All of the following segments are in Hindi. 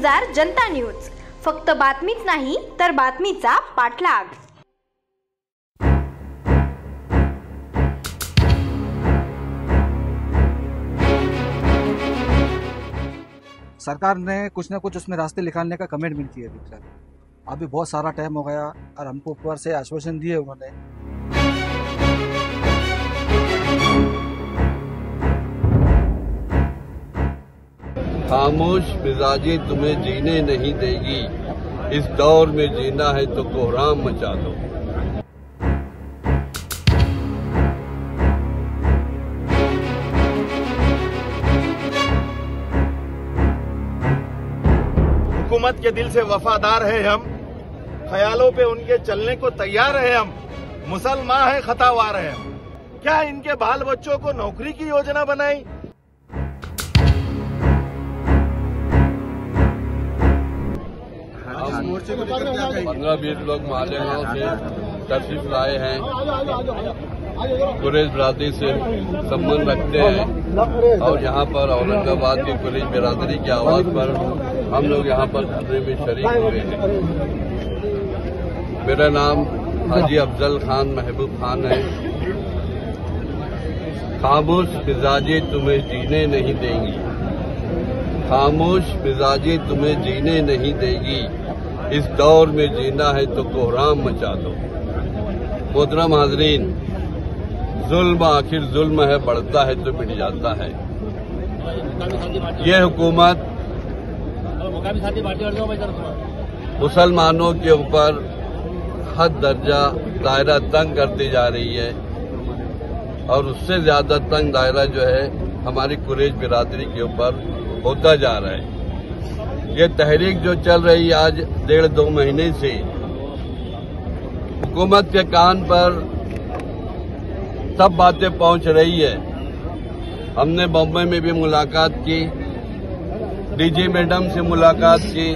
गुजरात जनता न्यूज, फक्त बातमीच नाही तर बातमीचा पाठलाग। सरकार ने कुछ ना कुछ उसमें रास्ते निकालने का कमिटमेंट किया है। अभी बहुत सारा टाइम हो गया और हमको ऊपर से आश्वासन दिए उन्होंने। खामोश मिजाजी तुम्हें जीने नहीं देगी, इस दौर में जीना है तो कोहराम मचा दो। हुकूमत के दिल से वफादार है हम, ख्यालों पे उनके चलने को तैयार है हम, मुसलमान है खतावार है हम। क्या इनके बाल बच्चों को नौकरी की योजना बनाई? 15-20 लोग मालेगांव से तशरीफ लाए हैं, कुरैश बिरादरी से संबंध रखते हैं और यहाँ पर औरंगाबाद की कुरैश बिरादरी की आवाज पर हम लोग यहाँ पर धरने में शरीक हुए हैं। मेरा नाम हाजी अफजल खान महबूब खान है। खामोश मिजाजी तुम्हें जीने नहीं देंगी, खामोश मिजाजी तुम्हें जीने नहीं देगी, इस दौर में जीना है तो कोहराम मचा दो। मोहतरम हाजरीन, जुल्म आखिर जुल्म है, बढ़ता है तो मिट जाता है। ये हुकूमत मुसलमानों के ऊपर हद दर्जा दायरा तंग करती जा रही है और उससे ज्यादा तंग दायरा जो है हमारी कुरैश बिरादरी के ऊपर होता जा रहा है। ये तहरीक जो चल रही है आज 1.5-2 महीने से, हुकूमत के कान पर सब बातें पहुंच रही है। हमने बम्बई में भी मुलाकात की, डीजी मैडम से मुलाकात की।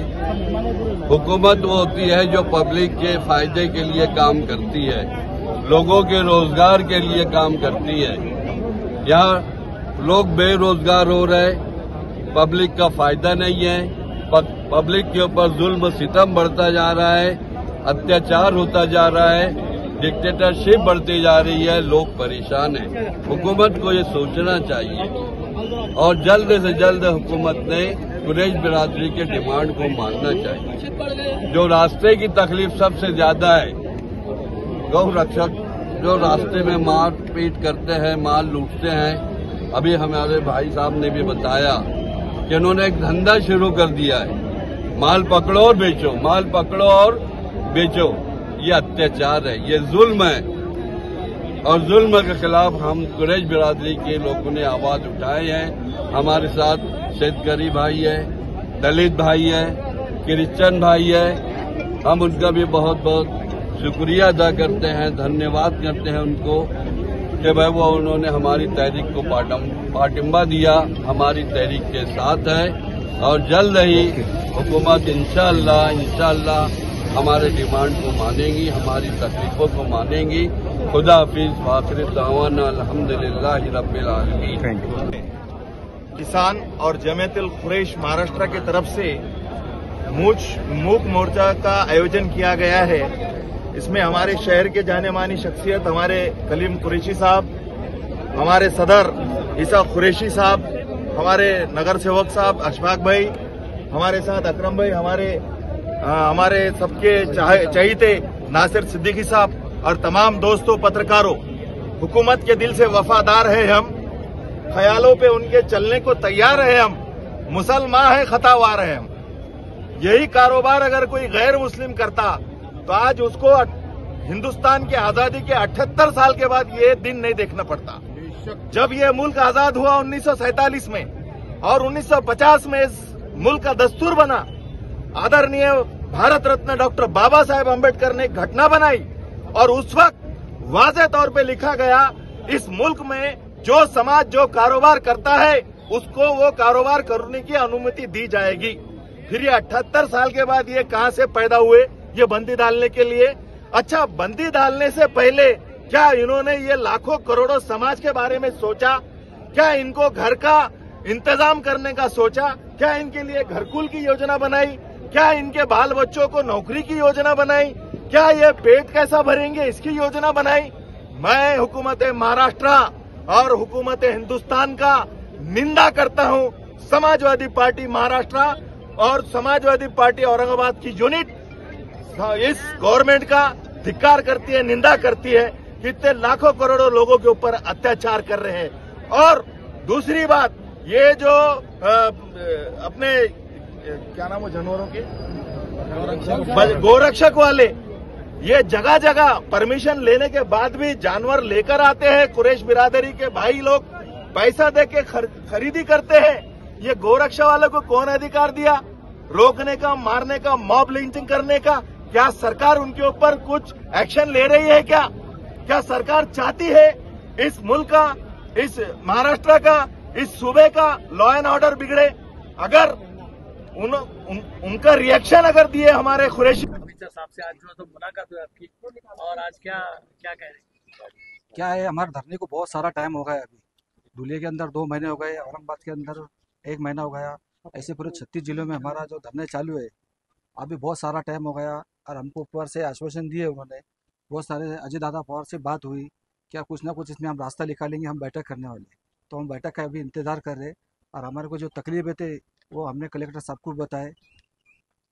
हुकूमत वो होती है जो पब्लिक के फायदे के लिए काम करती है, लोगों के रोजगार के लिए काम करती है। यहाँ लोग बेरोजगार हो रहे, पब्लिक का फायदा नहीं है, पब्लिक के ऊपर जुल्म सितम बढ़ता जा रहा है, अत्याचार होता जा रहा है, डिक्टेटरशिप बढ़ती जा रही है, लोग परेशान हैं। हुकूमत को ये सोचना चाहिए और जल्द से जल्द हुकूमत ने कुरैश बिरादरी के डिमांड को मानना चाहिए। जो रास्ते की तकलीफ सबसे ज्यादा है, गौ रक्षक जो रास्ते में मार पीट करते हैं, माल लूटते हैं। अभी हमारे भाई साहब ने भी बताया कि उन्होंने एक धंधा शुरू कर दिया है, माल पकड़ो और बेचो, माल पकड़ो और बेचो। ये अत्याचार है, ये जुल्म है और जुल्म के खिलाफ हम कुरैश बिरादरी के लोगों ने आवाज उठाए हैं। हमारे साथ शेतकरी भाई है, दलित भाई है, क्रिश्चियन भाई है। हम उनका भी बहुत बहुत शुक्रिया अदा करते हैं, धन्यवाद करते हैं उनको कि भाई वो उन्होंने हमारी तहरीक को पाटिंबा दिया, हमारी तहरीक के साथ है और जल्द ही हुकूमत इंशाअल्लाह हमारे डिमांड को मानेगी, हमारी तकलीफों को मानेगी। खुदा हाफिज, आखिर दावाना अल्हम्दुलिल्लाहि रब्बिल आलमीन। किसान और जमीयतुल कुरैश महाराष्ट्र की तरफ से मूक मोर्चा का आयोजन किया गया है। इसमें हमारे शहर के जाने मानी शख्सियत हमारे कलीम कुरैशी साहब, हमारे सदर ईसा कुरैशी साहब, हमारे नगर सेवक साहब अशफाक भाई, हमारे साथ अकरम भाई, हमारे सबके चहीते नासिर सिद्दीकी साहब और तमाम दोस्तों पत्रकारों। हुकूमत के दिल से वफादार है हम, ख्यालों पे उनके चलने को तैयार है हम, मुसलमान है खतावार है हम। यही कारोबार अगर कोई गैर मुस्लिम करता तो आज उसको हिंदुस्तान की आजादी के 78 साल के बाद ये दिन नहीं देखना पड़ता। जब ये मुल्क आजाद हुआ 1947 में और 1950 में इस मुल्क का दस्तूर बना, आदरणीय भारत रत्न डॉक्टर बाबा साहेब अम्बेडकर ने एक घटना बनाई और उस वक्त वाज़ेह तौर पे लिखा गया, इस मुल्क में जो समाज जो कारोबार करता है उसको वो कारोबार करने की अनुमति दी जाएगी। फिर ये 78 साल के बाद ये कहां से पैदा हुए ये बंदी डालने के लिए? अच्छा, बंदी डालने से पहले क्या इन्होंने ये लाखों करोड़ों समाज के बारे में सोचा? क्या इनको घर का इंतजाम करने का सोचा? क्या इनके लिए घरकुल की योजना बनाई? क्या इनके बाल बच्चों को नौकरी की योजना बनाई? क्या ये पेट कैसा भरेंगे इसकी योजना बनाई? मैं हुकूमत महाराष्ट्र और हुकूमत हिंदुस्तान का निंदा करता हूं। समाजवादी पार्टी महाराष्ट्र और समाजवादी पार्टी औरंगाबाद की यूनिट इस गवर्नमेंट का धिक्कार करती है, निंदा करती है कि इतने लाखों करोड़ों लोगों के ऊपर अत्याचार कर रहे हैं। और दूसरी बात, ये जो अपने क्या नाम है जानवरों के गोरक्षक वाले, ये जगह जगह परमिशन लेने के बाद भी जानवर लेकर आते हैं। कुरैश बिरादरी के भाई लोग पैसा देके खरीदी करते हैं। ये गोरक्षा वालों को कौन अधिकार दिया रोकने का, मारने का, मॉब लिंचिंग करने का? क्या सरकार उनके ऊपर कुछ एक्शन ले रही है? क्या सरकार चाहती है इस मुल्क का, इस महाराष्ट्र का, इस सूबे का लॉ एंड ऑर्डर बिगड़े? अगर उनका रिएक्शन अगर दिए हमारे कुरैशी अमित शाह साहब से आज जो है तो मुलाकात हुई आपकी, और आज क्या क्या कह रहे हैं? क्या है, हमारे धरने को बहुत सारा टाइम हो गया। अभी धुलिया के अंदर 2 महीने हो गए, औरंगाबाद के अंदर 1 महीना हो गया। ऐसे पूरे 36 जिलों में हमारा जो धरने चालू है, अभी बहुत सारा टाइम हो गया। और हमको ऊपर से आश्वासन दिए उन्होंने, बहुत सारे अजय दादा पवार से बात हुई, क्या कुछ ना कुछ इसमें हम रास्ता निकालेंगे, हम बैठक करने वाले। तो हम बैठक का अभी इंतज़ार कर रहे हैं। और हमारे को जो तकलीफें थे वो हमने कलेक्टर साहब को बताए,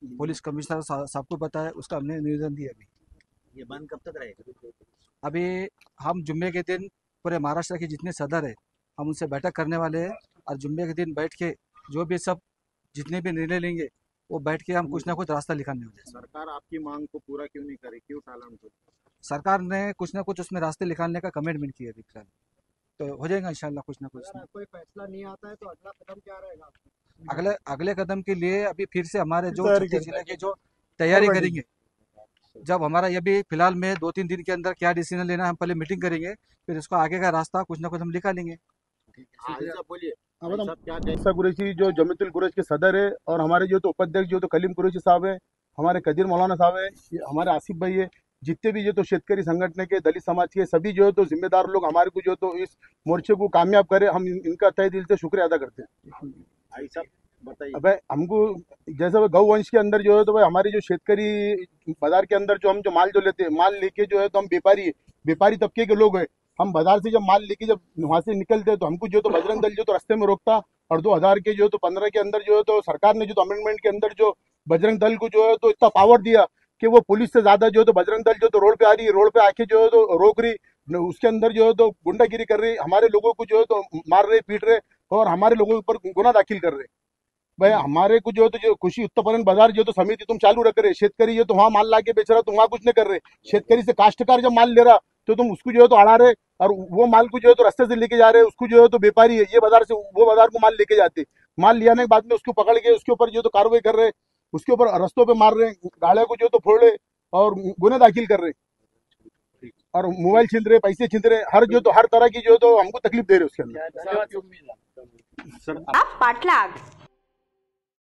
पुलिस कमिश्नर साहब को बताया, उसका हमने निवेदन दिया। अभी ये बंद कब तक रहेगा? अभी हम जुम्मे के दिन पूरे महाराष्ट्र के जितने सदर है हम उनसे बैठक करने वाले हैं। और जुम्मे के दिन बैठ के जो भी सब जितने भी निर्णय लेंगे वो बैठ के हम कुछ ना कुछ रास्ता निकालने वाले हैं। सरकार आपकी मांग को पूरा क्यों नहीं करे, क्यों टाला उनको? सरकार ने कुछ ना कुछ उसमें रास्ते निकालने का कमिटमेंट किया अभी फिलहाल, तो हो जाएगा इंशाल्लाह कुछ ना कुछ। कोई फैसला नहीं आता है तो अगला कदम क्या रहेगा? अगले कदम के लिए अभी फिर से हमारे जो 36 जिले की जो तैयारी करेंगे, जब हमारा ये भी फिलहाल में 2-3 दिन के अंदर क्या डिसीजन लेना है, हम पहले मीटिंग करेंगे, फिर इसको आगे का रास्ता कुछ ना कुछ हम निकालेंगे। बोलिए ईसा कुरैशी जो जमीयतुल कुरैश के सदर है, और हमारे जो तो उपाध्यक्ष जो तो कलीम कुरैशी साहब है, हमारे कदीर मौलाना साहब है, हमारे आसिफ भाई है, जितने भी जो तो शेतकरी संगठन के, दलित समाज के सभी जो है तो जिम्मेदार लोग हमारे को जो तो इस मोर्चे को कामयाब करे, हम इनका तहे दिल से शुक्रिया अदा करते हैं। अब हमको जैसे गौ वंश के अंदर जो है तो भाई हमारे जो शेतकरी बाजार के अंदर जो हम जो माल जो लेते हैं, माल लेके जो है तो हम व्यापारी तबके के लोग हैं। हम बाजार से जब माल लेके जब वहां से निकलते हैं तो हमको जो तो बजरंग दल जो तो रास्ते में रोकता। और 2000 के जो तो 15 के अंदर जो है तो सरकार ने जो तो अमेंडमेंट के अंदर जो बजरंग दल को जो है तो इतना पावर दिया कि वो पुलिस से ज्यादा जो तो बजरंग दल जो तो रोड पे आ रही है, रोड पे आके जो है तो रोक रही, उसके अंदर जो है तो गुंडागिरी कर रही, हमारे लोगों को जो है तो मार रहे, पीट रहे और हमारे लोगों के ऊपर गुना दाखिल कर रहे। भाई हमारे को जो है तो जो खुशी उत्पन्न बाजार जो तो समिति तुम चालू रख रहे, शेतकरी जो तो वहां माल ला के बेच रहा, तुम वहां कुछ नहीं कर रहे। शेतकरी से काश्तकार जब माल ले रहा तो तुम उसको जो है तो अड़ा रहे, और वो माल को जो है तो रास्ते से लेके जा रहे, उसको जो है तो व्यापारी है, ये बाजार से वो बाजार को माल लेके जाते, माल ले आने के बाद में उसको पकड़ के उसके ऊपर जो तो कार्रवाई कर रहे, उसके ऊपर रस्तों पे मार रहे, गाड़ियों को जो तो फोड़ रहे और गुने दाखिल कर रहे, और मोबाइल छीन रहे, पैसे छीन रहे, हर तरह की जो तो हमको तकलीफ दे रहे उसके अंदर। पाटलाग